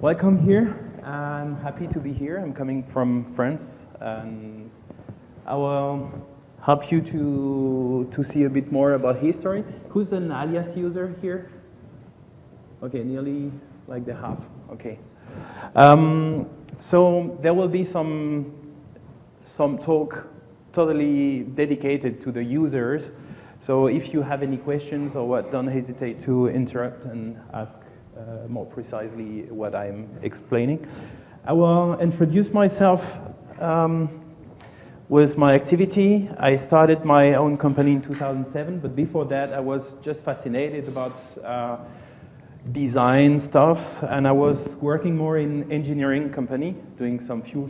Welcome here. I'm happy to be here. I'm coming from France, and I will help you to see a bit more about history. Who's an Alias user here? Okay, nearly like the half. Okay. So there will be some talk totally dedicated to the users. So if you have any questions or what, don't hesitate to interrupt and ask more precisely what I'm explaining. I will introduce myself with my activity. I started my own company in 2007, but before that I was just fascinated about design stuffs, and I was working more in engineering company, doing some fuel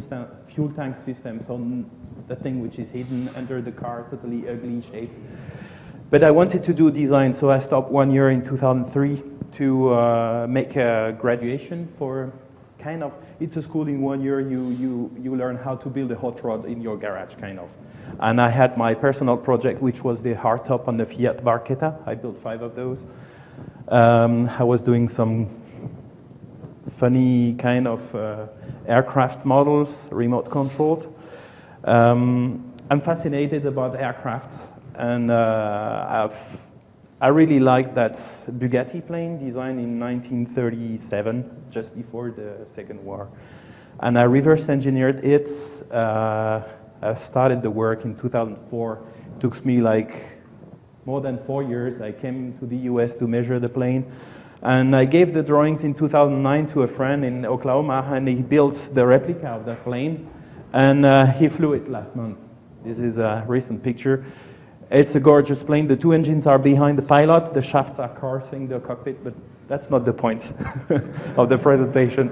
tank systems on the thing which is hidden under the car, totally ugly shape. But I wanted to do design, so I stopped 1 year in 2003 to make a graduation for kind of, it's a school in 1 year, you learn how to build a hot rod in your garage, kind of. And I had my personal project, which was the hardtop on the Fiat Barchetta. I built 5 of those. I was doing some funny kind of aircraft models, remote controlled. I'm fascinated about aircrafts, and I really like that Bugatti plane designed in 1937, just before the Second War. And I reverse engineered it. I started the work in 2004. It took me like more than 4 years. I came to the US to measure the plane. And I gave the drawings in 2009 to a friend in Oklahoma, and he built the replica of that plane. And he flew it last month. This is a recent picture. It's a gorgeous plane. The 2 engines are behind the pilot. The shafts are coursing the cockpit, but that's not the point of the presentation.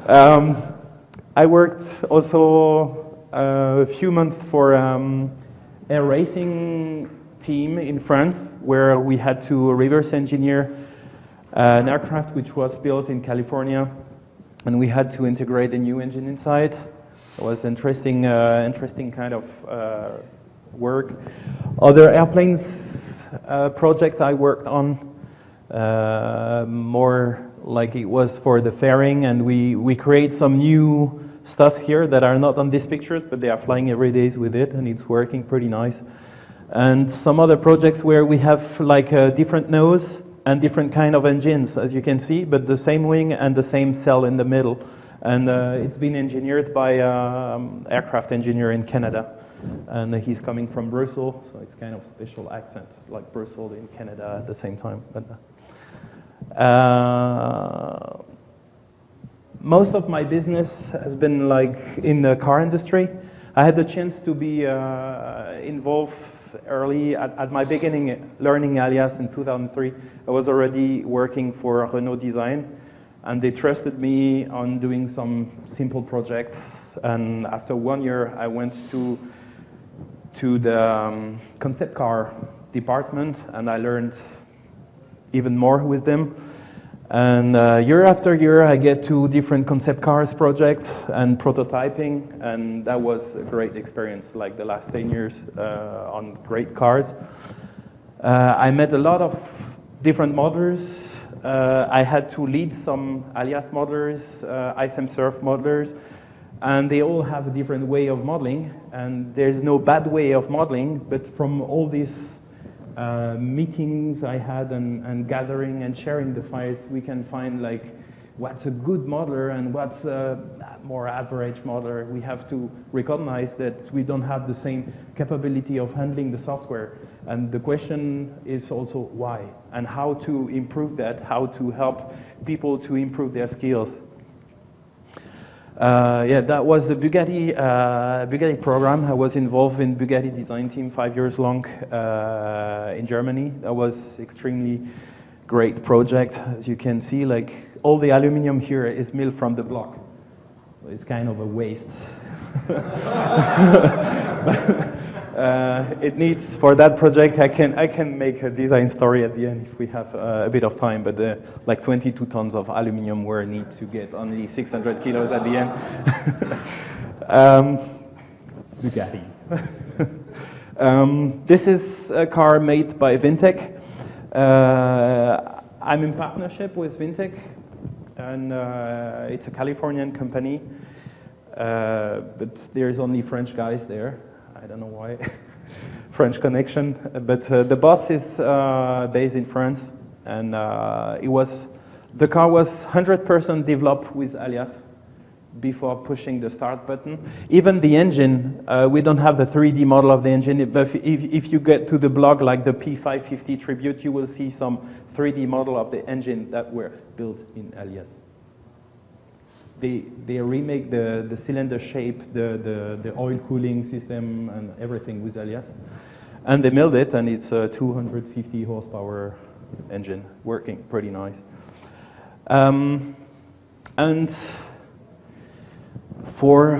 I worked also a few months for a racing team in France, where we had to reverse engineer an aircraft which was built in California, and we had to integrate a new engine inside. It was interesting kind of work. Other airplanes project I worked on, more like it was for the fairing, and we create some new stuff here that are not on these pictures, but they are flying every day with it, and it's working pretty nice. And some other projects where we have like a different nose and different kind of engines, as you can see, but the same wing and the same cell in the middle. And it's been engineered by an aircraft engineer in Canada. And he's coming from Brussels, so it's kind of special accent, like Brussels in Canada at the same time. But, most of my business has been like in the car industry. I had the chance to be involved early at my beginning, learning Alias in 2003. I was already working for Renault Design, and they trusted me on doing some simple projects. And after 1 year, I went to the concept car department, and I learned even more with them. And year after year, I get to different concept cars projects and prototyping, and that was a great experience, like the last 10 years on great cars. I met a lot of different modelers. I had to lead some Alias modelers, ISM-Surf modelers, and they all have a different way of modeling, and there's no bad way of modeling, but from all these meetings I had and gathering and sharing the files, we can find like what's a good modeler and what's a more average modeler. We have to recognize that we don't have the same capability of handling the software. And the question is also why, and how to improve that, how to help people to improve their skills. Yeah, that was the Bugatti program. I was involved in Bugatti design team 5 years long in Germany. That was extremely great project. As you can see, like all the aluminum here is milled from the block. It's kind of a waste. It needs, for that project, I can make a design story at the end if we have a bit of time, but like 22 tons of aluminum were need to get only 600 kilos at the end. Bugatti. This is a car made by Vintech. I'm in partnership with Vintech. and it's a Californian company, but there's only French guys there. I don't know why. French connection, but the boss is based in France, and the car was 100% developed with Alias before pushing the start button. Even the engine, we don't have the 3D model of the engine, but if you get to the blog like the P550 Tribute, you will see some 3D model of the engine that were built in Alias. They remake the cylinder shape, the oil cooling system and everything with Alias. And they milled it, and it's a 250 horsepower engine, working pretty nice. And for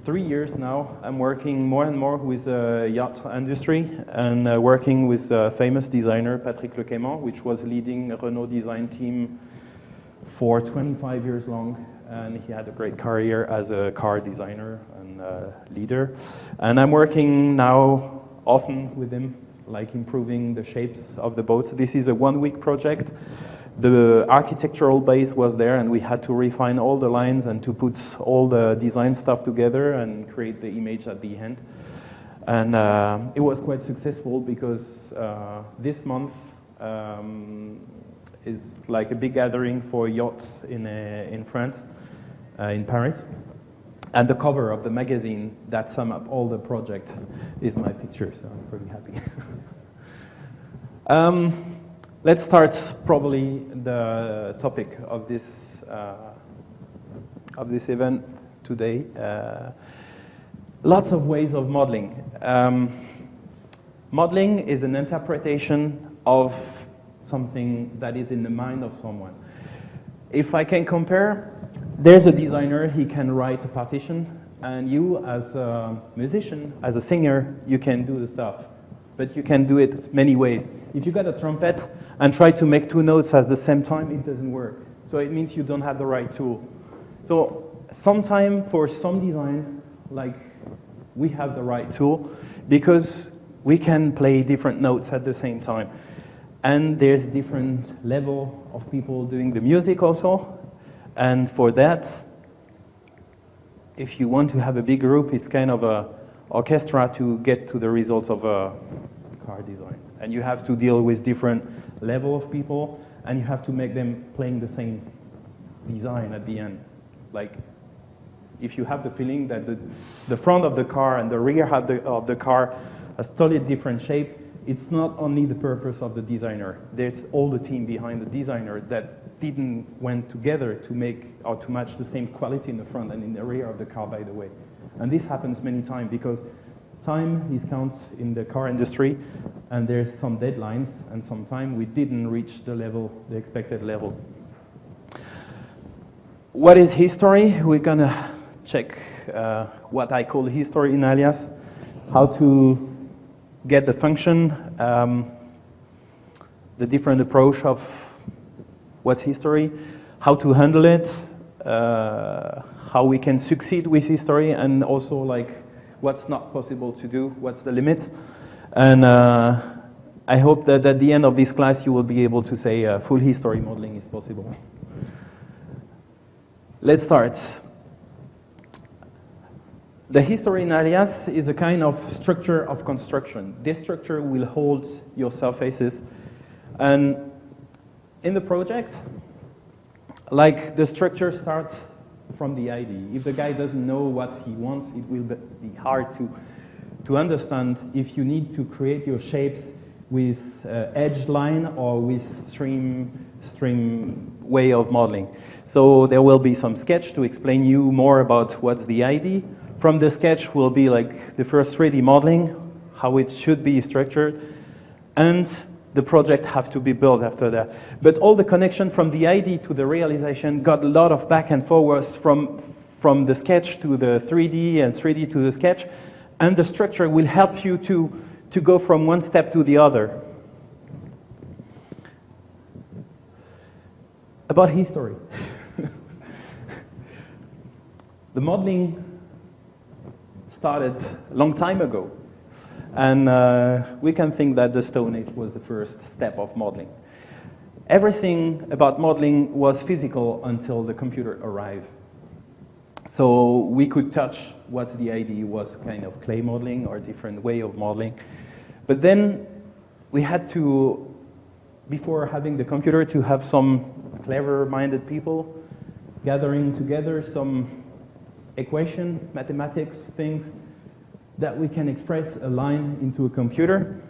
3 years now, I'm working more and more with the yacht industry, and working with a famous designer, Patrick Lequaimant, which was leading a Renault design team for 25 years long. And he had a great career as a car designer and leader. And I'm working now often with him, like improving the shapes of the boat. This is a one-week project. The architectural base was there, and we had to refine all the lines and to put all the design stuff together and create the image at the end. And it was quite successful because this month is like a big gathering for yachts in France, in Paris. And the cover of the magazine that sum up all the project is my picture, so I'm pretty happy. Let's start probably the topic of this event today. Lots of ways of modeling. Modeling is an interpretation of something that is in the mind of someone. If I can compare, there's a designer, he can write a partition, and you as a musician, as a singer, you can do the stuff. But you can do it many ways. If you got a trumpet and try to make two notes at the same time, it doesn't work. So it means you don't have the right tool. So sometime for some design, like we have the right tool because we can play different notes at the same time. And there's different level of people doing the music also. And for that, if you want to have a big group, it's kind of a orchestra to get to the results of a car design. And you have to deal with different level of people, and you have to make them playing the same design at the end. Like, if you have the feeling that the front of the car and the rear of the car has totally different shape, it's not only the purpose of the designer. There's all the team behind the designer that didn't went together to make or to match the same quality in the front and in the rear of the car, by the way. And this happens many times because time is counted in the car industry, and there's some deadlines, and sometimes we didn't reach the level, the expected level. What is history? We're gonna check what I call history in Alias, how to get the function, the different approach of what's history, how to handle it, how we can succeed with history, and also like what's not possible to do, what's the limit. And I hope that at the end of this class you will be able to say full history modeling is possible. Let's start. The history in Alias is a kind of structure of construction. This structure will hold your surfaces. And in the project, like the structure starts from the idea. If the guy doesn't know what he wants, it will be hard to understand if you need to create your shapes with edge line or with stream way of modeling. So there will be some sketch to explain you more about what's the idea. From the sketch will be like the first 3D modeling, how it should be structured, and the project have to be built after that. But all the connection from the idea to the realization got a lot of back and forwards from the sketch to the 3D and 3D to the sketch, and the structure will help you to go from one step to the other. About history. The modeling started a long time ago. And we can think that the Stone Age was the first step of modeling. everything about modeling was physical until the computer arrived. So we could touch what the idea was, kind of clay modeling or a different way of modeling. But then we had to, before having the computer, to have some clever-minded people gathering together some equation, mathematics things that we can express a line into a computer.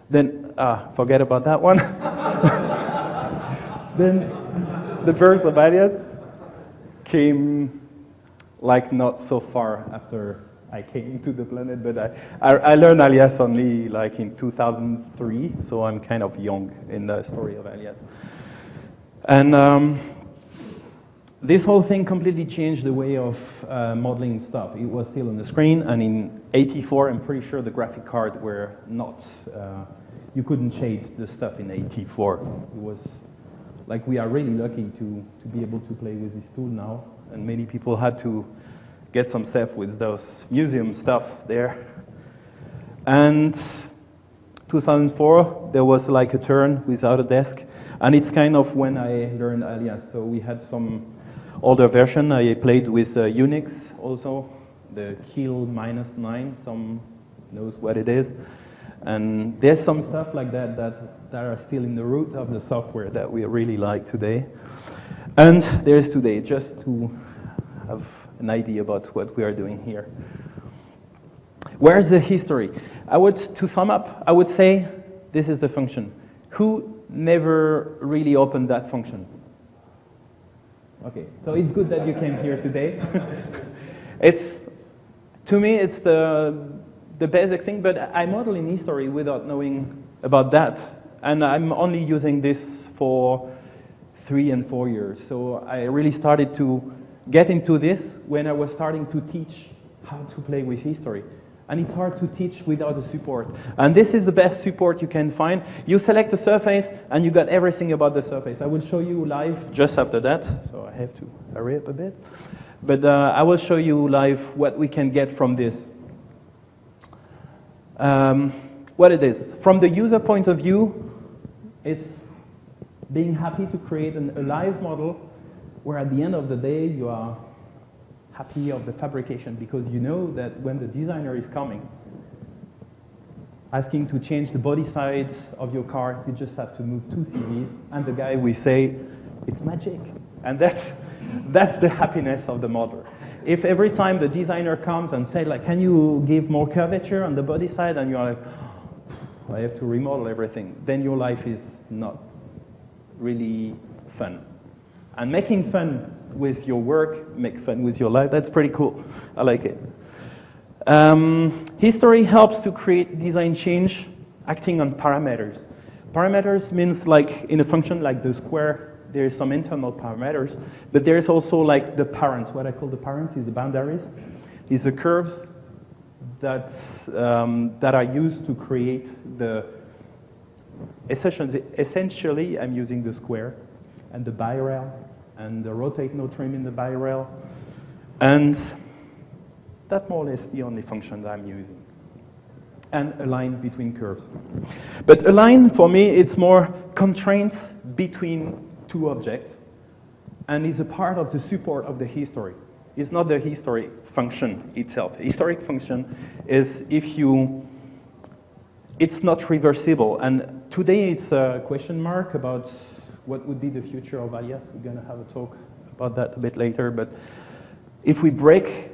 Then, forget about that one. Then the birth of Alias came like not so far after I came to the planet, but I learned Alias only like in 2003, so I'm kind of young in the story of Alias. And this whole thing completely changed the way of modeling stuff. It was still on the screen, and in 84, I'm pretty sure the graphic card were not, you couldn't shade the stuff in 84. It was like we are really lucky to be able to play with this tool now, and many people had to get some stuff with those museum stuffs there. And 2004, there was like a turn without a desk, and it's kind of when I learned Alias. So we had some older version. I played with Unix also, the Kill -9, some knows what it is. And there's some stuff like that are still in the root of the software that we really like today. And there's today, just to have an idea about what we are doing here. Where's the history? To sum up, I would say this is the function. Who never really opened that function? Okay, so it's good that you came here today. To me, it's the basic thing, but I model in history without knowing about that. And I'm only using this for 3 and 4 years. So I really started to get into this when I was starting to teach how to play with history. And it's hard to teach without a support. And this is the best support you can find. You select a surface, and you got everything about the surface. I will show you live just after that, so I have to hurry up a bit. But I will show you live what we can get from this. What it is. From the user point of view, it's being happy to create a live model where at the end of the day you are happy of the fabrication because you know that when the designer is coming, asking to change the body side of your car, you just have to move 2 CVs, and the guy will say, it's magic. And that's the happiness of the modeler. If every time the designer comes and says, like, can you give more curvature on the body side, and you're like, I have to remodel everything, then your life is not really fun. And making fun with your work, make fun with your life, that's pretty cool. I like it. History helps to create design change acting on parameters. Parameters means like in a function like the square, there's some internal parameters, but there's also like the parents. What I call the parents is the boundaries. These are curves that are used to create the, essentially I'm using the square and the bi-rail and the rotate no trim in the bi-rail, and that's more or less the only function that I'm using. And a line between curves. But a line, for me, it's more constraints between 2 objects, and is a part of the support of the history. It's not the history function itself. Historic function is it's not reversible, and today it's a question mark about what would be the future of Alias. We're going to have a talk about that a bit later, but if we break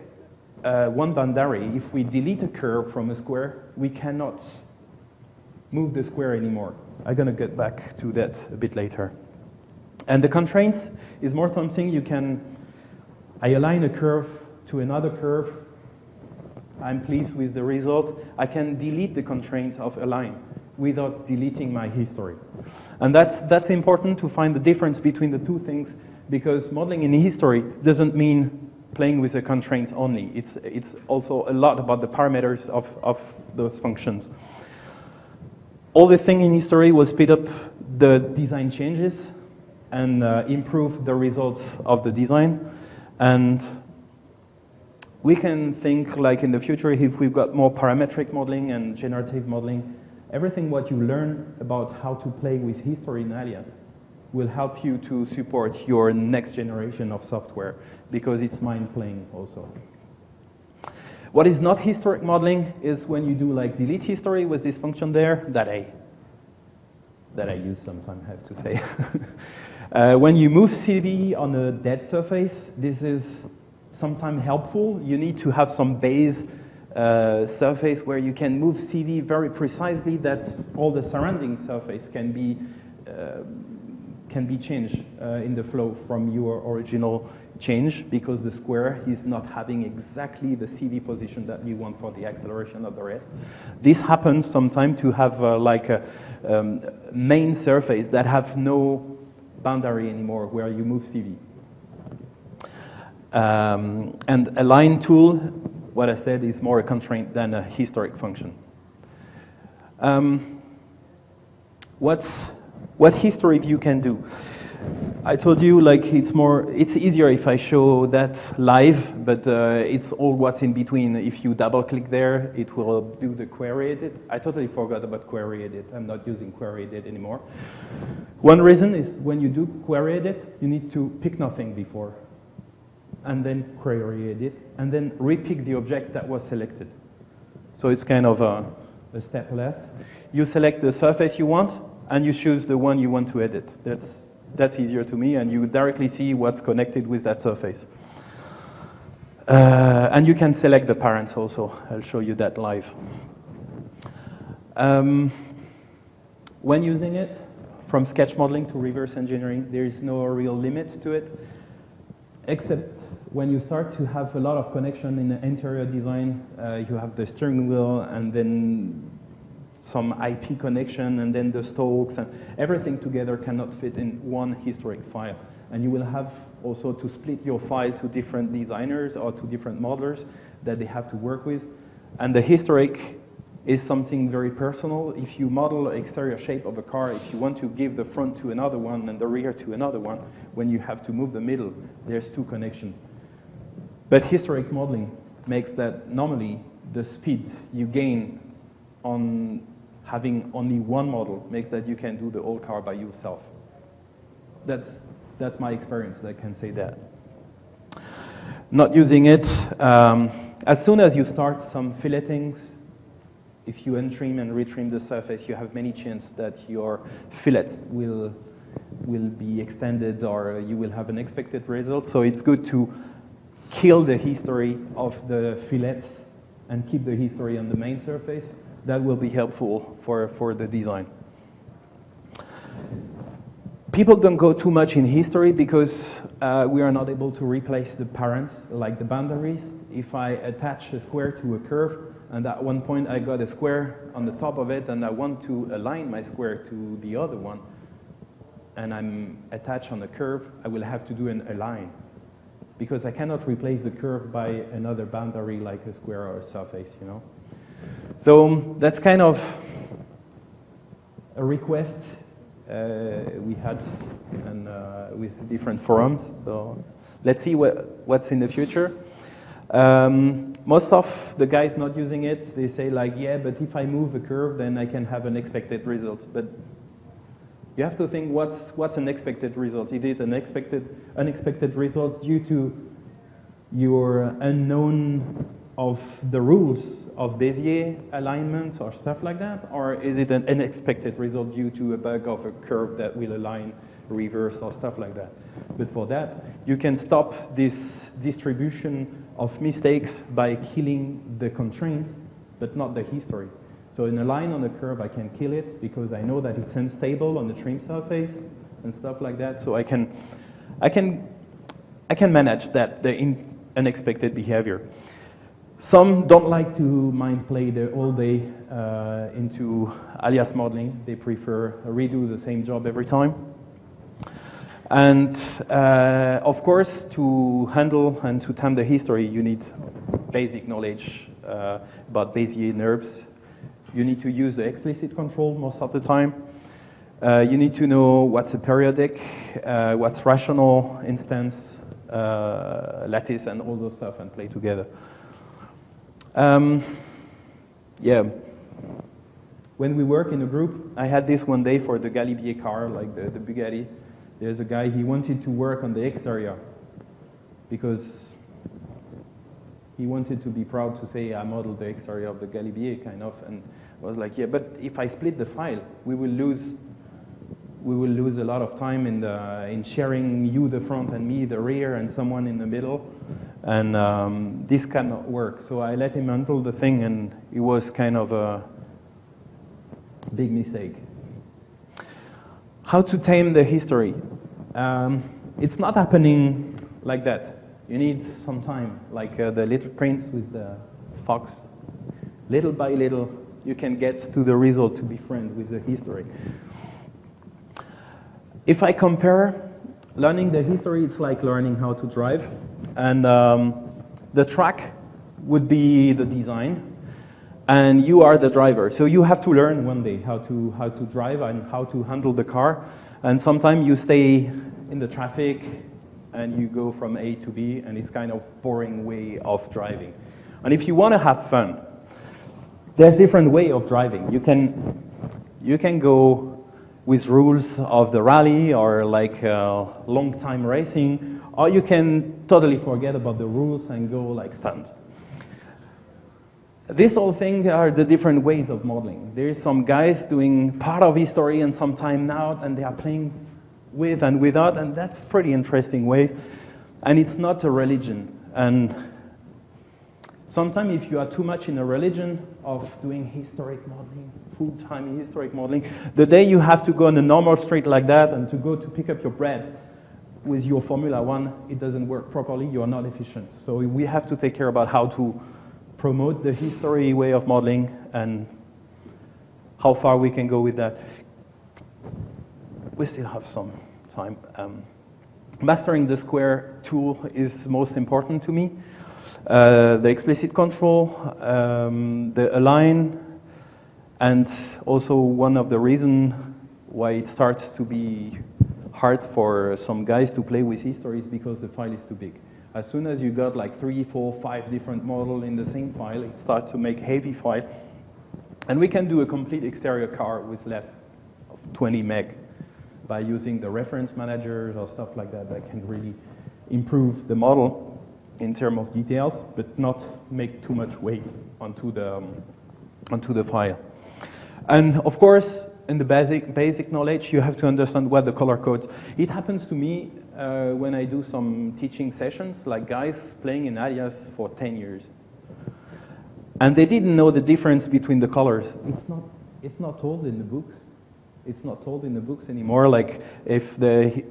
one boundary, if we delete a curve from a square, we cannot move the square anymore. I'm going to get back to that a bit later. And the constraints is more something you can, I align a curve to another curve, I'm pleased with the result, I can delete the constraints of a line without deleting my history. And that's important to find the difference between the 2 things, because modeling in history doesn't mean playing with the constraints only. It's also a lot about the parameters of those functions. All the thing in history will speed up the design changes and improve the results of the design. And we can think like in the future, if we've got more parametric modeling and generative modeling, everything what you learn about how to play with history in Alias will help you to support your next generation of software, because it's mind-playing also. What is not historic modeling is when you do like delete history with this function there, that I use sometimes, I have to say. When you move CV on a dead surface, this is sometimes helpful. You need to have some base surface where you can move CV very precisely, that all the surrounding surface can be changed in the flow from your original change, because the square is not having exactly the CV position that you want for the acceleration of the rest. This happens sometimes to have like a main surface that have no boundary anymore where you move CV. And align tool, what I said, is more a constraint than a historic function. What history view can do? I told you like it's easier if I show that live, but it's all what's in between. If you double click there, it will do the query edit. I totally forgot about query edit. I'm not using query edit anymore. One reason is when you do query edit, you need to pick nothing before, and then query edit, and then repick the object that was selected. So it's kind of a step less. You select the surface you want, and you choose the one you want to edit. That's easier to me, and you directly see what's connected with that surface. And you can select the parents also. I'll show you that live. When using it, from sketch modeling to reverse engineering, there is no real limit to it, except when you start to have a lot of connection in the interior design. You have the steering wheel, and then some IP connection, and then the stalks, and everything together cannot fit in one historic file. And you will have also to split your file to different designers or to different modelers that they have to work with. And the historic is something very personal. If you model the exterior shape of a car, if you want to give the front to another one and the rear to another one, when you have to move the middle, there's two connections. But historic modeling makes that normally the speed you gain on having only one model makes that you can do the whole car by yourself. That's my experience, I can say that. Not using it, as soon as you start some filletings, if you untrim and retrim the surface, you have many chances that your fillets will be extended, or you will have an expected result. So it's good to kill the history of the fillets and keep the history on the main surface. That will be helpful for the design. People don't go too much in history because we are not able to replace the parents, like the boundaries. If I attach a square to a curve, and at one point I got a square on the top of it, and I want to align my square to the other one, and I'm attached on a curve, I will have to do an align, because I cannot replace the curve by another boundary like a square or a surface, you know. So that's kind of a request we had, and with different forums. So let's see what's in the future. Most of the guys not using it, they say like, yeah, but if I move a curve, then I can have an expected result. But you have to think, what's an expected result? Is it an unexpected result due to your unknown of the rules of Bezier alignments or stuff like that? Or is it an unexpected result due to a bug of a curve that will align reverse or stuff like that? But for that, you can stop this distribution of mistakes by killing the constraints, but not the history. So in a line on a curve, I can kill it because I know that it's unstable on the trim surface and stuff like that. So I can manage that, the unexpected behavior. Some don't like to mind play the whole day into alias modeling. They prefer redo the same job every time. And of course, to handle and to time the history, you need basic knowledge about Bezier NURBS. You need to use the explicit control most of the time. You need to know what's a periodic, what's rational instance, lattice, and all those stuff, and play together. Yeah. When we work in a group, I had this one day for the Galibier car, like the Bugatti. There's a guy, he wanted to work on the exterior because he wanted to be proud to say, I modeled the exterior of the Galibier, kind of, and I was like, yeah, but if I split the file, we will lose a lot of time in sharing you the front and me the rear and someone in the middle, and this cannot work. So I let him handle the thing, and it was kind of a big mistake. How to tame the history? It's not happening like that. You need some time, like the little prince with the fox. Little by little, you can get to the result to be friends with the history. If I compare, learning the history, it's like learning how to drive. And the track would be the design, and you are the driver. So you have to learn one day how to drive and how to handle the car. And sometimes you stay in the traffic and you go from A to B, and it's kind of boring way of driving. And if you want to have fun, there's different way of driving. You can go with rules of the rally or like long time racing, or you can totally forget about the rules and go like stunt. These all things are the different ways of modeling. There's some guys doing part of history and some time now, and they are playing with and without, and that's pretty interesting ways. And it's not a religion. And sometimes if you are too much in a religion of doing historic modeling, full-time historic modeling, the day you have to go on a normal street like that and to go to pick up your bread with your Formula One, it doesn't work properly, you are not efficient. So we have to take care about how to promote the history way of modeling and how far we can go with that. We still have some time. Mastering the square tool is most important to me. The explicit control, the align, and also one of the reasons why it starts to be hard for some guys to play with history is because the file is too big. As soon as you got like 3, 4, 5 different models in the same file, it starts to make heavy file. And we can do a complete exterior car with less of 20 meg by using the reference managers or stuff like that that can really improve the model in terms of details, but not make too much weight onto the file. And of course, in the basic knowledge, you have to understand what the color codes. It happens to me when I do some teaching sessions, like guys playing in Alias for 10 years. And they didn't know the difference between the colors. It's not told in the books. It's not told in the books anymore. Like if the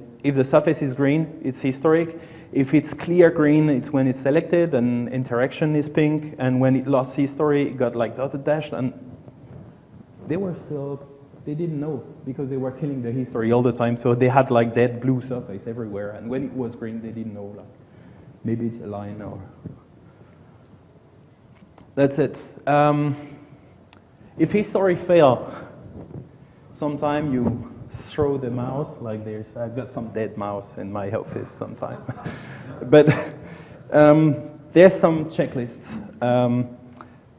surface is green, it's historic. If it's clear green, it's when it's selected and interaction is pink. And when it lost history, it got like dotted dash. And they didn't know because they were killing the history all the time. So they had like dead blue surface everywhere. And when it was green, they didn't know. Like maybe it's a line or. That's it. If history fail, sometimes you throw the mouse, like I've got some dead mouse in my office sometimes. But there's some checklists.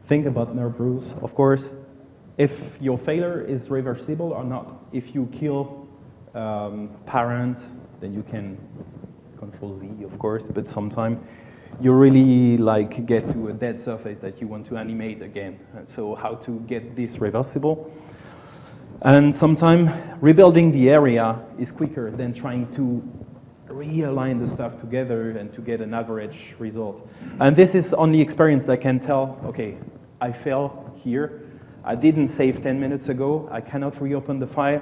Think about nerve bruise, of course. If your failure is reversible or not. If you kill parent, then you can control Z, of course, but sometimes you really like get to a dead surface that you want to animate again. And so how to get this reversible? And sometimes rebuilding the area is quicker than trying to realign the stuff together and to get an average result. And this is only experience that can tell, okay, I fell here. I didn't save 10 minutes ago. I cannot reopen the file.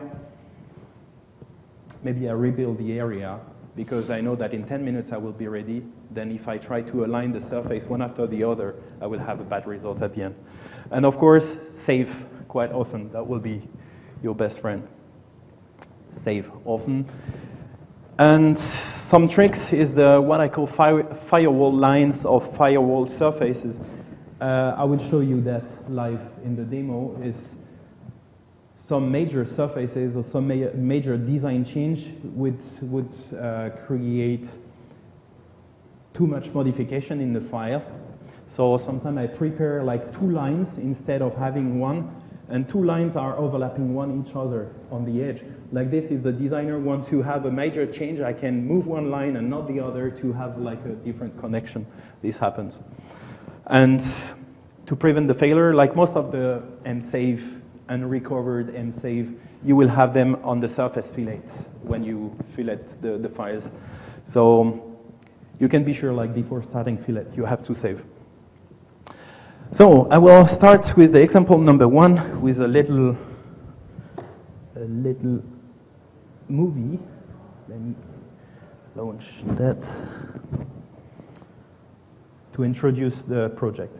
Maybe I rebuild the area because I know that in 10 minutes I will be ready. Then if I try to align the surface one after the other, I will have a bad result at the end. And of course, save quite often. That will be your best friend. Save often. And some tricks is what I call firewall lines or firewall surfaces. I will show you that live in the demo. Is some major surfaces or some major design change would create too much modification in the file. So sometimes I prepare like 2 lines instead of having one. and two lines are overlapping one each other on the edge. Like this, if the designer wants to have a major change, I can move one line and not the other to have like a different connection. This happens. And to prevent the failure, like most of the MSave and recovered MSave, you will have them on the surface fillet when you fillet the files. So you can be sure, like before starting fillet, you have to save. So I will start with the example number 1 with a little movie. Let me launch that to introduce the project.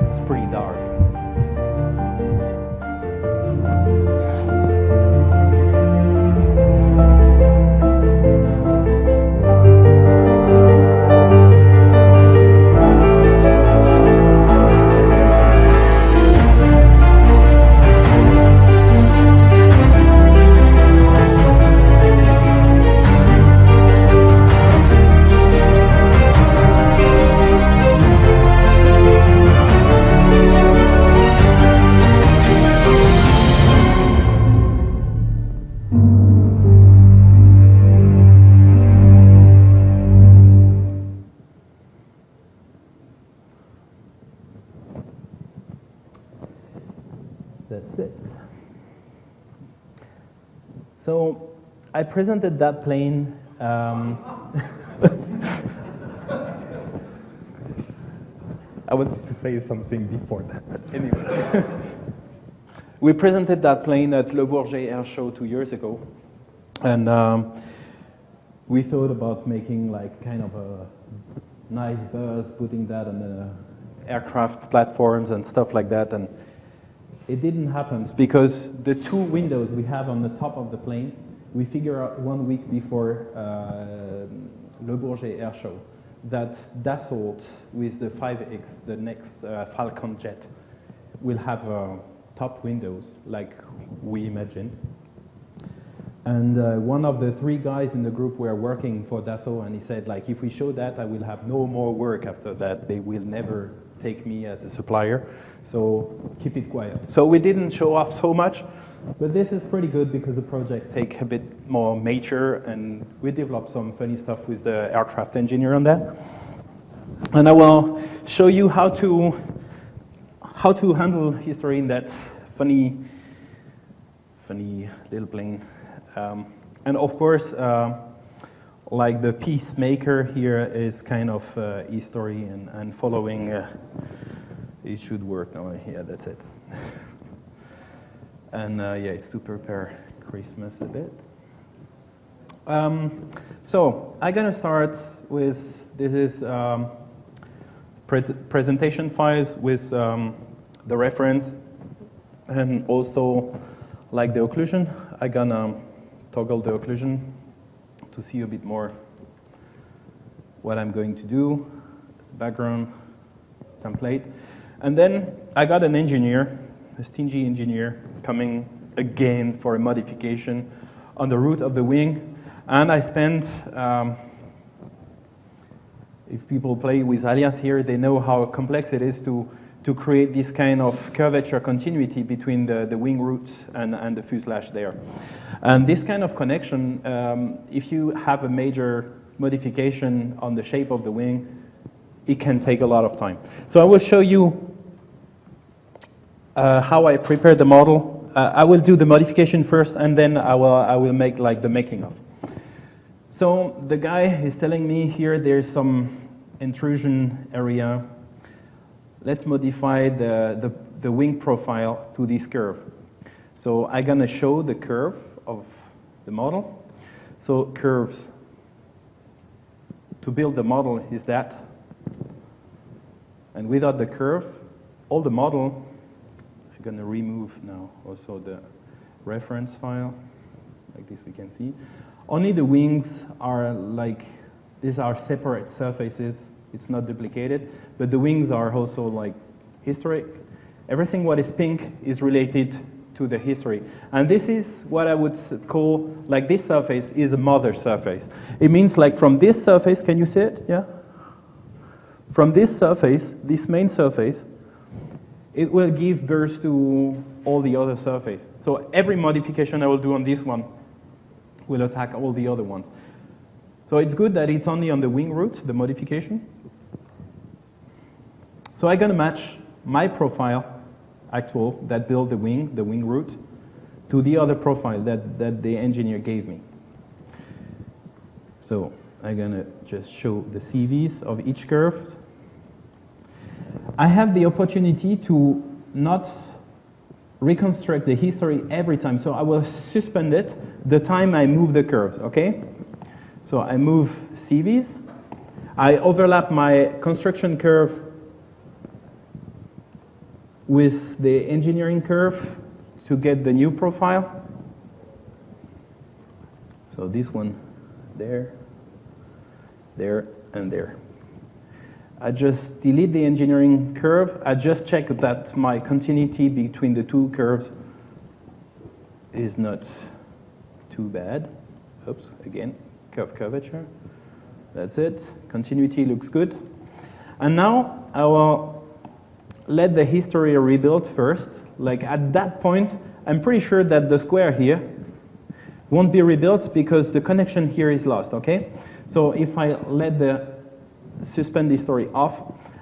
It's pretty dark. That's it. So I presented that plane. I wanted to say something before that, but anyway. We presented that plane at Le Bourget Air Show 2 years ago, and we thought about making like kind of a nice buzz, putting that on the aircraft platforms and stuff like that, and it didn't happen because the two windows we have on the top of the plane, we figured out 1 week before Le Bourget Air Show that Dassault with the 5X, the next Falcon jet, will have top windows like we imagined. And one of the 3 guys in the group were working for Dassault, and he said, like, if we show that, I will have no more work after that. They will never take me as a supplier, so keep it quiet. So we didn't show off so much, but this is pretty good because the project take a bit more mature, and we developed some funny stuff with the aircraft engineer on that. And I will show you how to handle history in that funny little plane. And of course, like the peacemaker here is kind of history and following. It should work now. Yeah, that's it. And yeah, it's to prepare Christmas a bit. So I'm gonna start with this is presentation files with the reference and also like the occlusion. I'm gonna toggle the occlusion to see a bit more what I'm going to do, background, template. And then I got an engineer, a stingy engineer, coming again for a modification on the root of the wing. And I spent, if people play with Alias here, they know how complex it is to create this kind of curvature continuity between the wing root and the fuselage there. And this kind of connection, if you have a major modification on the shape of the wing, it can take a lot of time. So I will show you how I prepare the model. I will do the modification first, and then I will make like the making of. So the guy is telling me here there's some intrusion area. Let's modify the wing profile to this curve. So I'm gonna show the curve of the model. So curves, to build the model is that. And without the curve, all the model, I'm gonna remove now also the reference file, like this we can see. Only the wings are like, these are separate surfaces, it's not duplicated, but the wings are also like historic. Everything what is pink is related to the history. And this is what I would call, like this surface is a mother surface. It means like from this surface, can you see it? Yeah? From this surface, this main surface, it will give birth to all the other surfaces. So every modification I will do on this one will attack all the other ones. So it's good that it's only on the wing root, the modification. So I'm going to match my profile, actual, that built the wing root, to the other profile that the engineer gave me. So I'm going to just show the CVs of each curve. I have the opportunity to not reconstruct the history every time. So I will suspend it the time I move the curves, okay? So I move CVs. I overlap my construction curve with the engineering curve to get the new profile. So this one there, there, and there. I just delete the engineering curve. I just check that my continuity between the two curves is not too bad. Oops, again, curvature. That's it. Continuity looks good. And now I will let the history rebuild first. Like at that point, I'm pretty sure that the square here won't be rebuilt because the connection here is lost, okay? So if I let the suspend the history off,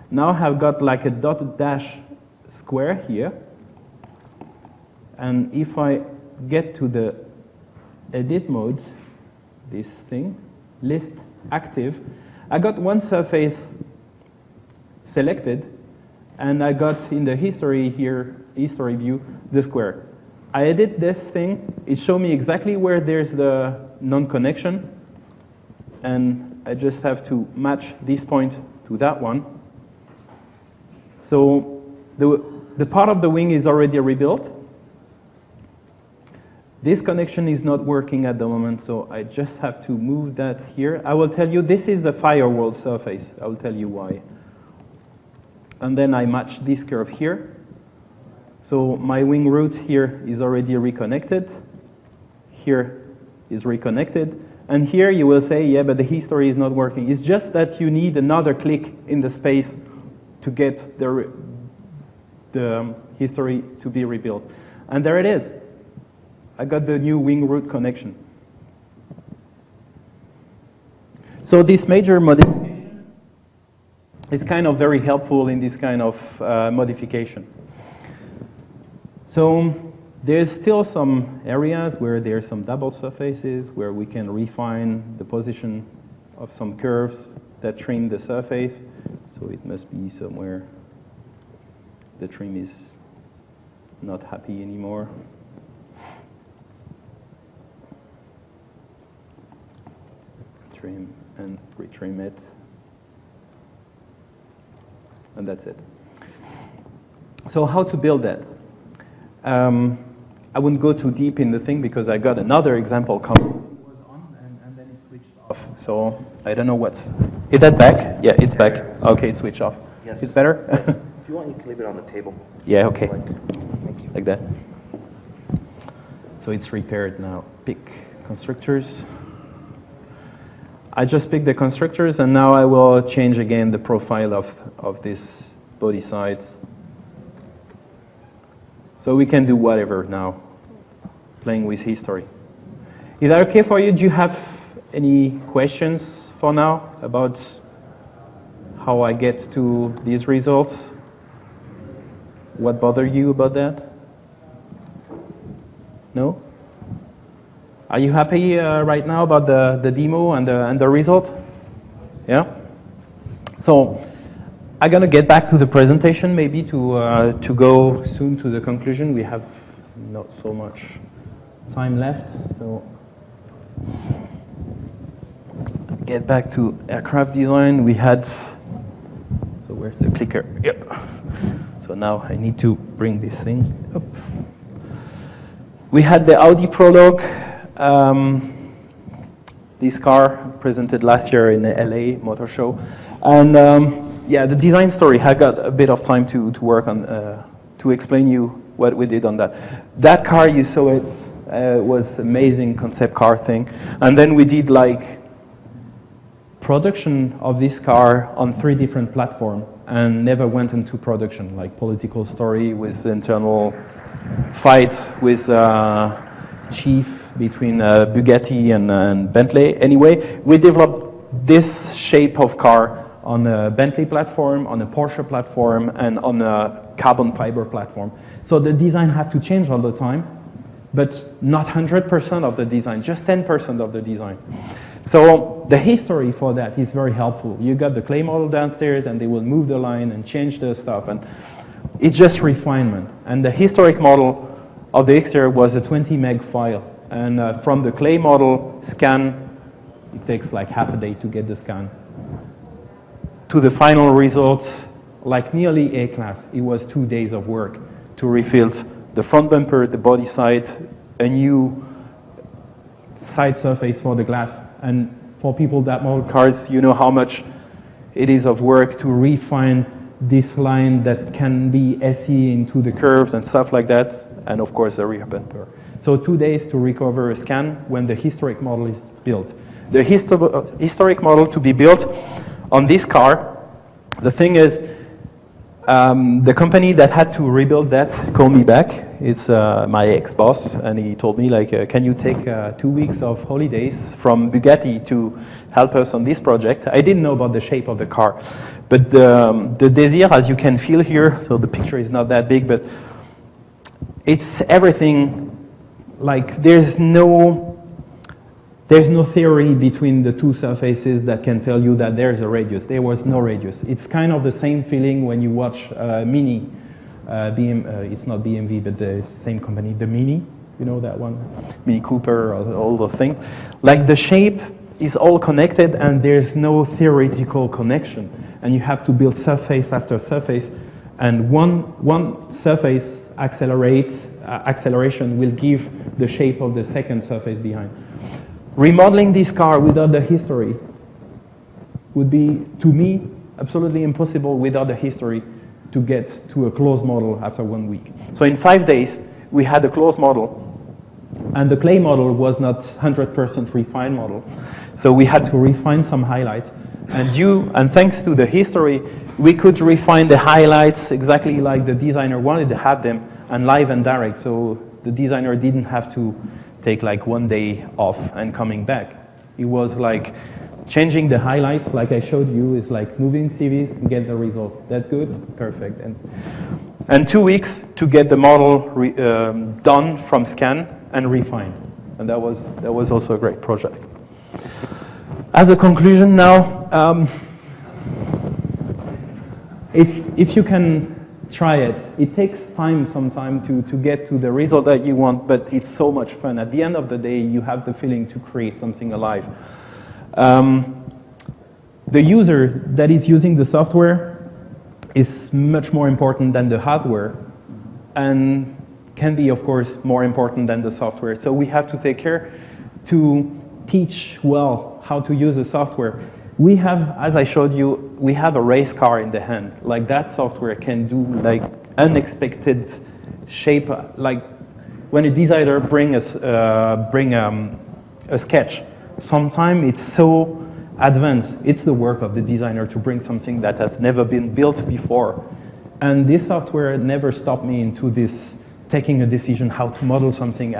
now I've got like a dotted dash square here. And if I get to the edit mode, this thing, list active, I got one surface selected, and I got in the history here, history view, the square. I edit this thing, it shows me exactly where there's the non-connection, and I just have to match this point to that one. So the part of the wing is already rebuilt. This connection is not working at the moment, so I just have to move that here. I will tell you, this is a firewall surface. I will tell you why. And then I match this curve here. So my wing root here is already reconnected. Here is reconnected. And here you will say, yeah, but the history is not working. It's just that you need another click in the space to get the history to be rebuilt. And there it is. I got the new wing root connection. So this major modification is kind of very helpful in this kind of modification. So there's still some areas where there's some double surfaces where we can refine the position of some curves that trim the surface. So it must be somewhere the trim is not happy anymore. Trim and retrim it. And that's it. So how to build that? I wouldn't go too deep in the thing because I got another example coming. It was on and then it switched off. So I don't know what's... Is that back? Yeah, it's back. Okay, it switched off. Yes. It's better? Yes. If you want, you can leave it on the table. Yeah, okay. Thank you. Like that. So it's repaired now. Pick constructors. I just picked the constructors and now I will change again the profile of this body side. So we can do whatever now, playing with history. Is that okay for you? Do you have any questions for now about how I get to these results? What bothers you about that? No? Are you happy right now about the demo and the result? Yeah? So I'm going to get back to the presentation maybe to go soon to the conclusion. We have not so much time left. So get back to aircraft design. We had, so where's the clicker? Yep. So now I need to bring this thing up. We had the Audi prologue. This car presented last year in the LA Motor Show. And yeah, the design story, I got a bit of time to work on, to explain you what we did on that. That car, you saw it, was amazing concept car thing. And then we did like production of this car on 3 different platforms and never went into production, like political story with internal fight with chief between Bugatti and Bentley. Anyway, we developed this shape of car on a Bentley platform, on a Porsche platform, and on a carbon fiber platform. So the design had to change all the time, but not 100% of the design, just 10% of the design. So the history for that is very helpful. You got the clay model downstairs, and they will move the line and change the stuff, and it's just refinement. And the historic model of the exterior was a 20 meg file. And from the clay model scan, it takes like half a day to get the scan, to the final result, like nearly A-class. It was 2 days of work to refill the front bumper, the body side, a new side surface for the glass. And for people that model cars, you know how much it is of work to refine this line that can be SE into the curves and stuff like that, and of course the rear bumper. So 2 days to recover a scan when the historic model is built. The historic model to be built on this car, the thing is, the company that had to rebuild that called me back. It's my ex-boss, and he told me, like, can you take 2 weeks of holidays from Bugatti to help us on this project? I didn't know about the shape of the car, but the Desir, as you can feel here, so the picture is not that big, but it's everything. Like, there's no theory between the 2 surfaces that can tell you that there's a radius. There was no radius. It's kind of the same feeling when you watch Mini, it's not BMW, but the same company, the Mini, you know that one? Mini Cooper, all the things. Like, the shape is all connected, and there's no theoretical connection. And you have to build surface after surface, and one surface acceleration will give the shape of the second surface behind. Remodeling this car without the history would be, to me, absolutely impossible without the history to get to a closed model after 1 week. So in 5 days, we had a closed model, and the clay model was not 100% refined model. So we had to refine some highlights. And thanks to the history, we could refine the highlights exactly like the designer wanted to have them, and live and direct. So the designer didn't have to take like 1 day off and coming back. It was like changing the highlights, like I showed you, is like moving CVs and get the result. That's good, perfect. And 2 weeks to get the model done from scan and refine. And that was also a great project. As a conclusion now, if you can try it. It takes time sometimes to get to the result that you want, but it's so much fun. At the end of the day, you have the feeling to create something alive. The user that is using the software is much more important than the hardware, and can be, of course, more important than the software. So we have to take care to teach well how to use the software. We have, as I showed you, we have a race car in the hand. Like, that software can do like unexpected shape. Like when a designer bring a sketch, sometimes it's so advanced. It's the work of the designer to bring something that has never been built before. And this software never stopped me into this taking a decision how to model something.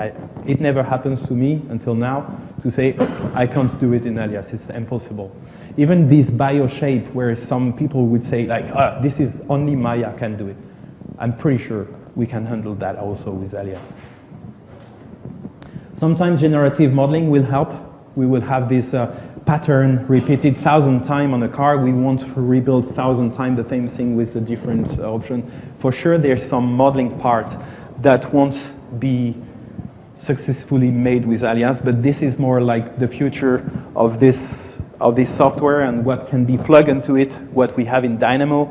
It never happens to me until now to say, I can't do it in Alias, it's impossible. Even this bio shape, where some people would say, like, this is only Maya can do it. I'm pretty sure we can handle that also with Alias. Sometimes generative modeling will help. We will have this pattern repeated 1,000 times on a car. We want to rebuild 1,000 times the same thing with a different option. For sure, there's some modeling parts that won't be successfully made with Alias, but this is more like the future of this software and what can be plugged into it, what we have in Dynamo,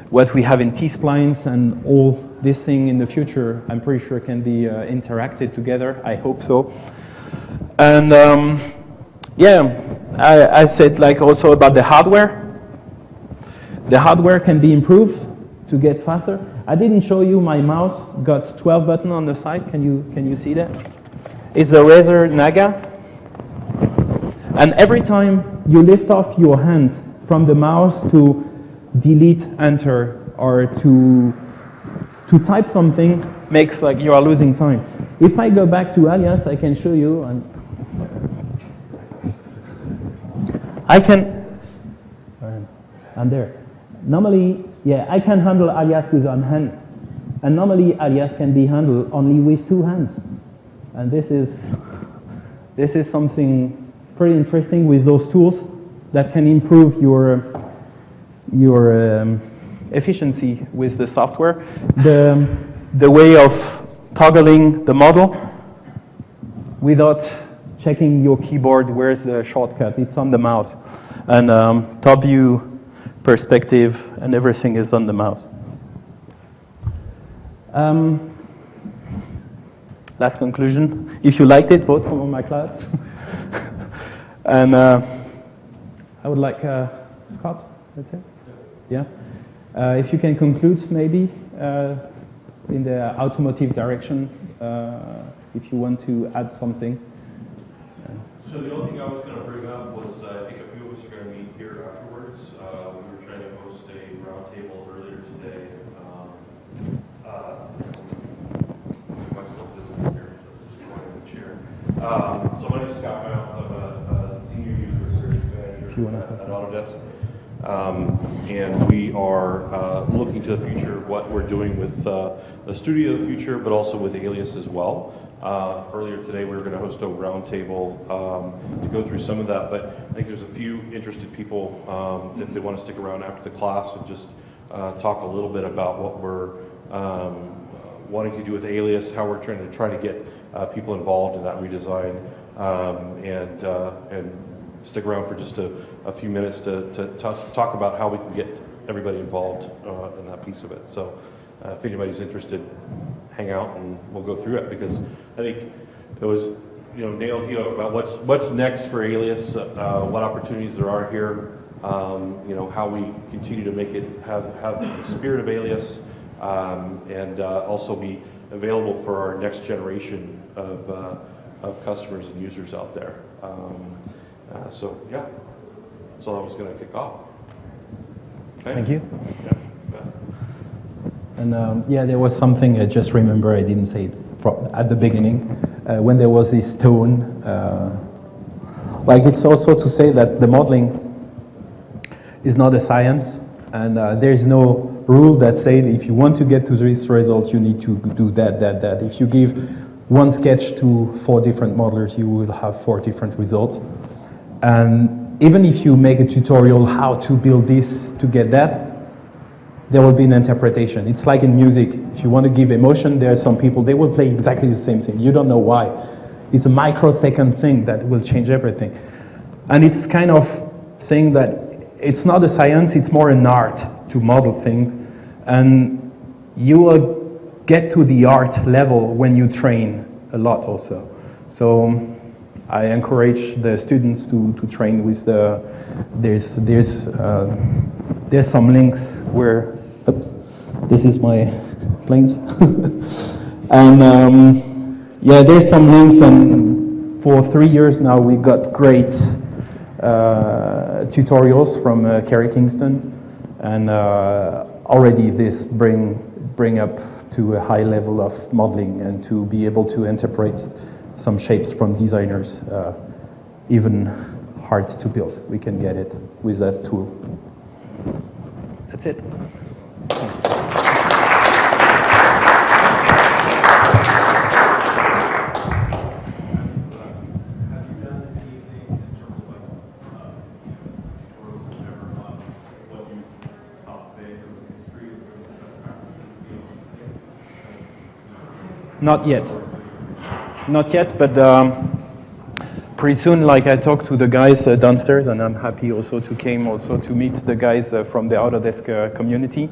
what we have in T-splines, and all this thing in the future, I'm pretty sure can be interacted together. I hope so. And yeah, I said like also about the hardware. The hardware can be improved to get faster. I didn't show you my mouse. Got 12 buttons on the side. Can you see that? It's a Razer Naga. And every time you lift off your hand from the mouse to delete, enter, or to type something, makes like you are losing time. If I go back to Alias, I can show you. And I'm there. Normally, yeah, I can handle Alias with one hand. And normally, Alias can be handled only with two hands. And this is something pretty interesting with those tools that can improve your efficiency with the software. The way of toggling the model without checking your keyboard, where's the shortcut? It's on the mouse. And top view, perspective, and everything is on the mouse. Last conclusion. If you liked it, vote for my class. And I would like, Scott, that's it? Yeah? If you can conclude, maybe, in the automotive direction, if you want to add something. So the only thing I was going to bring up was I think a few of us are going to meet here afterwards. We were trying to host a roundtable earlier today. I'm still visiting here, so this is going in the chair. So my name is Scott Miles. I'm a senior user research manager at Autodesk. And we are looking to the future, what we're doing with the Studio of the Future, but also with Alias as well. Earlier today, we were going to host a roundtable to go through some of that, but I think there's a few interested people, if they want to stick around after the class and just talk a little bit about what we're wanting to do with Alias, how we're trying to get people involved in that redesign, and stick around for just a few minutes to talk about how we can get everybody involved in that piece of it. So if anybody's interested, hang out and we'll go through it, because I think it was nailed here about what's next for Alias, what opportunities there are here, how we continue to make it have the spirit of Alias, and also be available for our next generation of customers and users out there. So yeah, that's all I was going to kick off. Okay. Thank you. Yeah. And yeah, there was something I just remember, I didn't say it at the beginning, when there was this tone. Like, it's also to say that the modeling is not a science, and there's no rule that says if you want to get to this result, you need to do that. If you give one sketch to 4 different modelers, you will have 4 different results. And even if you make a tutorial how to build this to get that, there will be an interpretation. It's like in music. If you want to give emotion, there are some people, they will play exactly the same thing. You don't know why. It's a microsecond thing that will change everything. And it's kind of saying that it's not a science, it's more an art to model things. And you will get to the art level when you train a lot also. So I encourage the students to train with there's some links where, this is my planes. And yeah, there's some links, and for 3 years now we got great tutorials from Kerry Kingston, and already this bring up to a high level of modeling and to be able to interpret some shapes from designers, even hard to build. We can get it with that tool. That's it. Not yet. Not yet, but pretty soon, like, I talked to the guys downstairs, and I'm happy also to came also to meet the guys from the Autodesk community.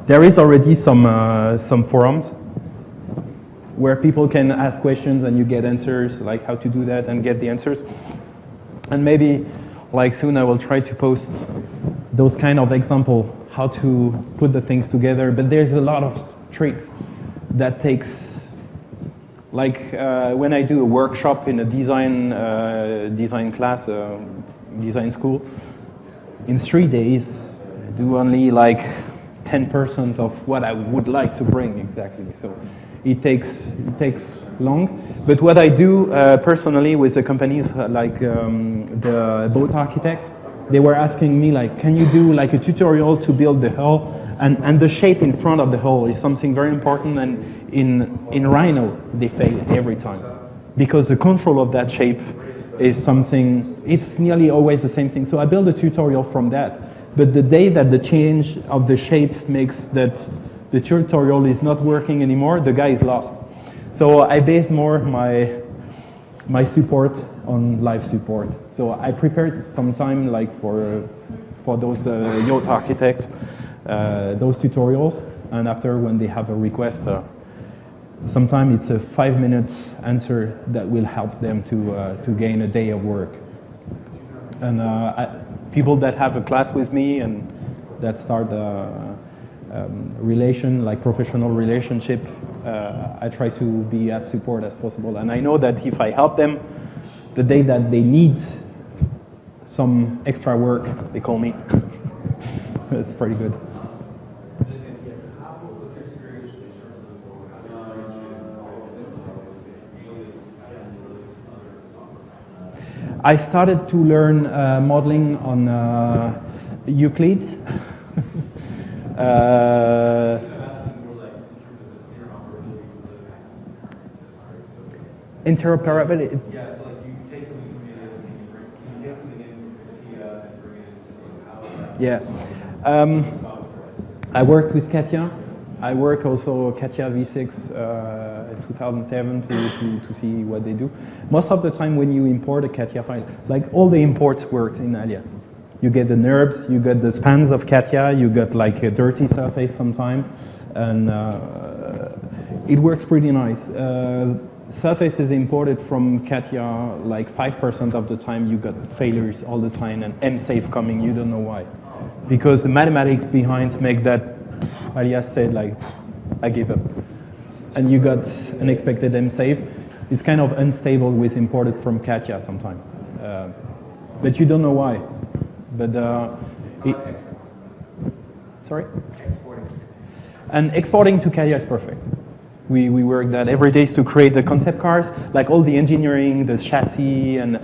There is already some forums where people can ask questions and you get answers, like how to do that and get the answers. And maybe, like, soon I will try to post those kind of example, how to put the things together, but there's a lot of tricks that takes, like when I do a workshop in a design class, design school, in 3 days, I do only like 10% of what I would like to bring exactly. So it takes long. But what I do personally with the companies like the boat architects, they were asking me like, can you do like a tutorial to build the hull? And the shape in front of the hull is something very important. And in Rhino, they fail every time because the control of that shape is something. It's nearly always the same thing. So I build a tutorial from that. But the day that the change of the shape makes that the tutorial is not working anymore, the guy is lost. So I based more my support on live support. So I prepared some time like for those yacht architects, those tutorials, and after when they have a request, sometimes it's a 5-minute answer that will help them to gain a day of work. And people that have a class with me and that start relation, like professional relationship, I try to be as support as possible. And I know that if I help them, the day that they need some extra work, they call me. It's pretty good. I started to learn modeling on Euclid. Interoperability. Yeah, so like you take something from AliasModelingwithHistory, can you take something in from Katia and bring it into how I worked with Katia. I work also Katia V6 in 2007 to see what they do. Most of the time when you import a Katia file, like all the imports works in Alias. You get the NURBS, you get the spans of Katia, you get like a dirty surface sometime, and it works pretty nice. Surface is imported from Katia like 5% of the time. You got failures all the time and M-safe coming, you don't know why. Because the mathematics behind make that Alias said like, I give up. And you got unexpected M-safe. It's kind of unstable with imported from Katia sometimes. But you don't know why. But sorry? Exporting. And exporting to Katia is perfect. We work that every day to create the concept cars, like all the engineering, the chassis, and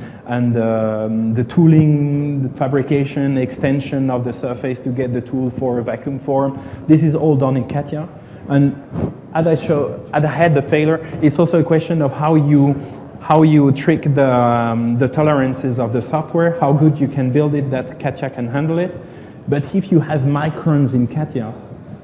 the tooling, the fabrication, extension of the surface to get the tool for a vacuum form. This is all done in Katia. And as I had the failure, it's also a question of how you trick the tolerances of the software, how good you can build it that Katia can handle it. But if you have microns in Katia,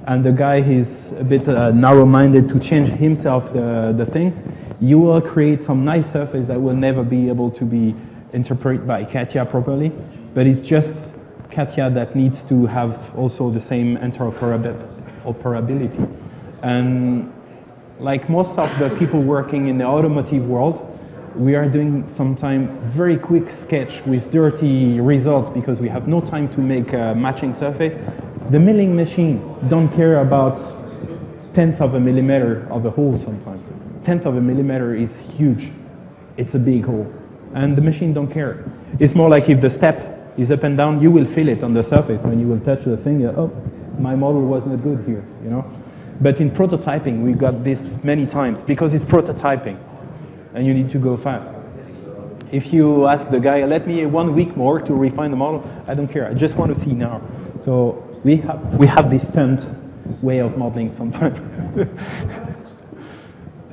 and the guy is a bit narrow-minded to change himself the thing, you will create some nice surface that will never be able to be interpreted by Katia properly. But it's just Katia that needs to have also the same interoperability. And like most of the people working in the automotive world, we are doing sometimes very quick sketch with dirty results because we have no time to make a matching surface. The milling machine don't care about 1/10 of a millimeter of a hole sometimes. 1/10 of a millimeter is huge. It's a big hole. And the machine don't care. It's more like if the step is up and down, you will feel it on the surface. When you will touch the thing, oh, my model was not good here, you know? But in prototyping, we got this many times because it's prototyping and you need to go fast. If you ask the guy, let me 1 week more to refine the model, I don't care. I just want to see now. So we have this stunt way of modeling sometimes.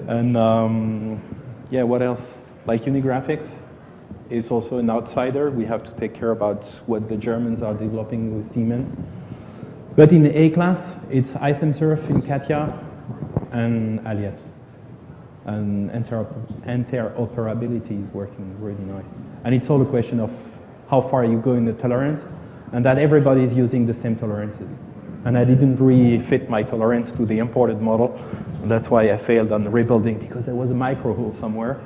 And yeah, what else? Like Unigraphics is also an outsider. We have to take care about what the Germans are developing with Siemens. But in the A class, it's iSemSurf in Katia and Alias. And interoperability is working really nice. And it's all a question of how far you go in the tolerance, and that everybody is using the same tolerances. And I didn't really fit my tolerance to the imported model, and that's why I failed on the rebuilding, because there was a micro hole somewhere.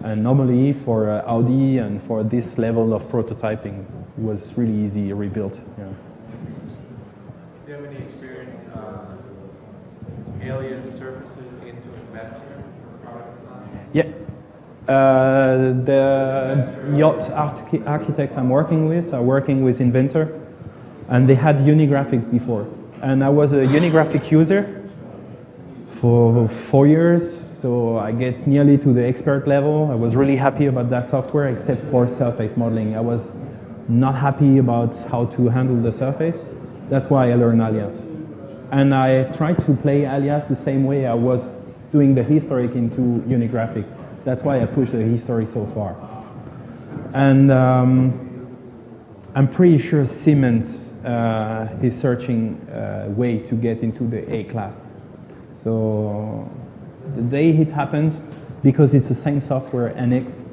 And normally for Audi and for this level of prototyping, it was really easy rebuilt. Yeah. have any experience alias surfaces into Inventor for product design? Yeah. The yacht architects I'm working with are working with Inventor, and they had Unigraphics before. And I was a Unigraphic user for 4 years, so I get nearly to the expert level. I was really happy about that software, except for surface modeling. I was not happy about how to handle the surface. That's why I learned Alias. And I tried to play Alias the same way I was doing the historic into Unigraphic. That's why I pushed the history so far. And I'm pretty sure Siemens is searching a way to get into the A class. So the day it happens, because it's the same software, NX,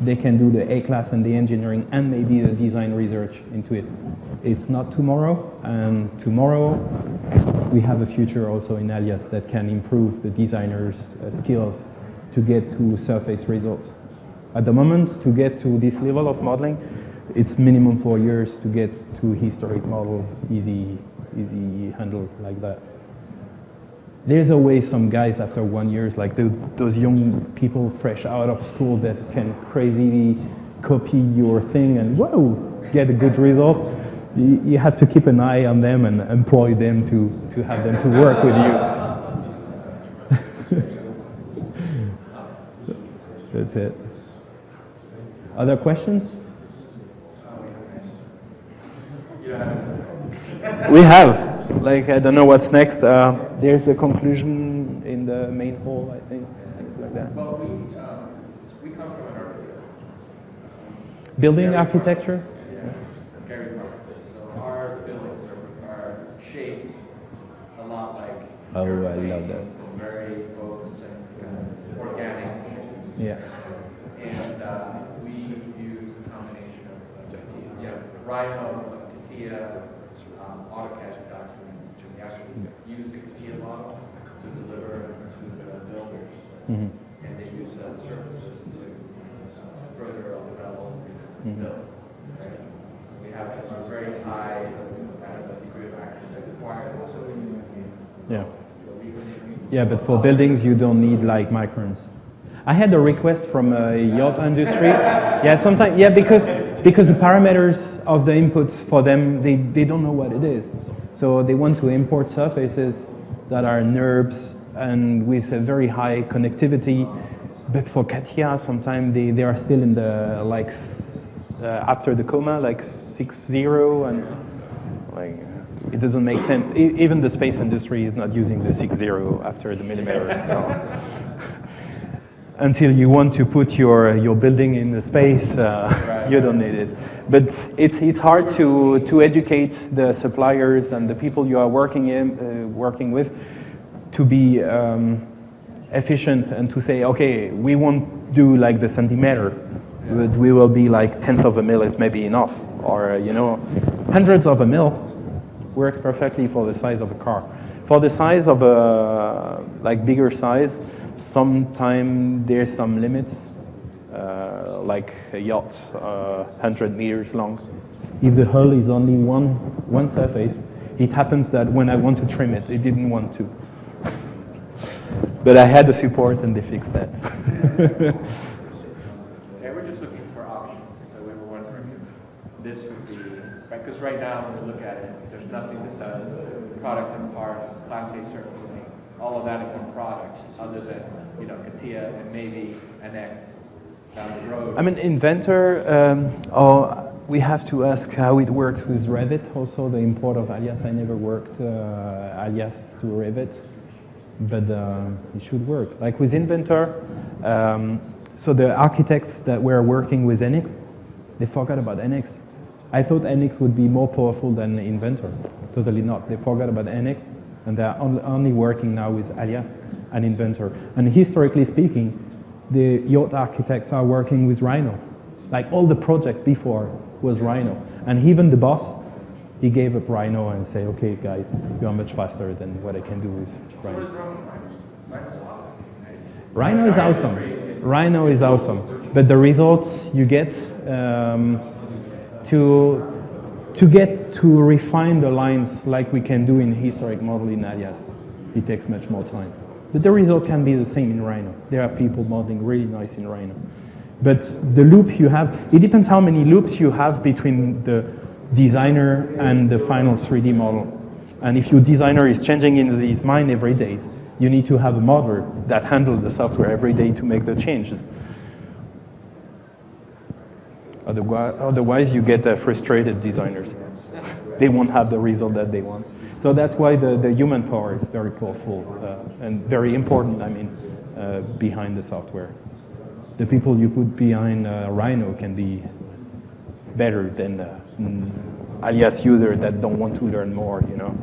they can do the A class and the engineering and maybe the design research into it. It's not tomorrow, and tomorrow we have a future also in Alias that can improve the designer's skills to get to surface results. At the moment, to get to this level of modeling, it's minimum 4 years to get to historic model, easy handle like that. There's always some guys after 1 year, like those young people fresh out of school that can crazily copy your thing and whoa, get a good result. You have to keep an eye on them and employ them to have them to work with you. That's it. Other questions? We have. Like, I don't know what's next. There's a conclusion in the main hall, I think. Things like that. Well, we come from an architecture. Building architecture? Very much. So our buildings are shaped a lot like. Oh, I love that. Very close and organic. Yeah. And we use a combination of Rhino, CATIA, AutoCAD document to actually use the CATIA model to deliver to the builders. Mm-hmm. And they use surfaces to further develop and build. Right? We have a very high degree of accuracy required. Yeah. Yeah, but for buildings, you don't need like microns. I had a request from a yacht industry. Yeah, sometimes, yeah, because the parameters of the inputs for them, they don't know what it is. So they want to import surfaces that are NURBS and with a very high connectivity. But for CATIA, sometimes they are still in the, like, after the comma, like 6.0, and like, it doesn't make sense. Even the space industry is not using the 6.0 after the millimeter. So. Until you want to put your building in the space, you don't need it. But it's hard to educate the suppliers and the people you are working with to be efficient and to say, okay, we won't do like the centimeter, but we will be like 1/10 of a mil is maybe enough, or hundreds of a mil works perfectly for the size of a car. For the size of a like bigger size, sometimes there's some limits, like a yacht, 100 meters long. If the hull is only one surface, it happens that when I want to trim it, it didn't want to. But I had the support and they fixed that. Yeah, we're just looking for options. So we were wondering if this would be, right? Because right now when we look at it, there's nothing that does product and part, Class A surfacing, all of that in one product, other than CATIA and maybe an X down the road. I mean, Inventor, we have to ask how it works with Revit, also the import of Alias. I never worked Alias to Revit, but it should work. Like with Inventor, so the architects that were working with NX, they forgot about NX. I thought NX would be more powerful than Inventor. Totally not. They forgot about NX, and they're only working now with Alias and Inventor. And historically speaking, the yacht architects are working with Rhino. Like all the projects before was Rhino. And even the boss, he gave up Rhino and said, okay guys, you are much faster than what I can do with Rhino. So what is wrong with Rhino? Rhino's awesome. Rhino is awesome. Rhino is awesome. But the results you get to get to refine the lines like we can do in historic model in Alias, it takes much more time. But the result can be the same in Rhino. There are people modeling really nice in Rhino. But the loop you have, it depends how many loops you have between the designer and the final 3D model. And if your designer is changing in his mind every day, you need to have a modeler that handles the software every day to make the changes. Otherwise you get frustrated designers. They won't have the result that they want. So that's why the human power is very powerful and very important, I mean, behind the software. The people you put behind Rhino can be better than Alias users that don't want to learn more, you know.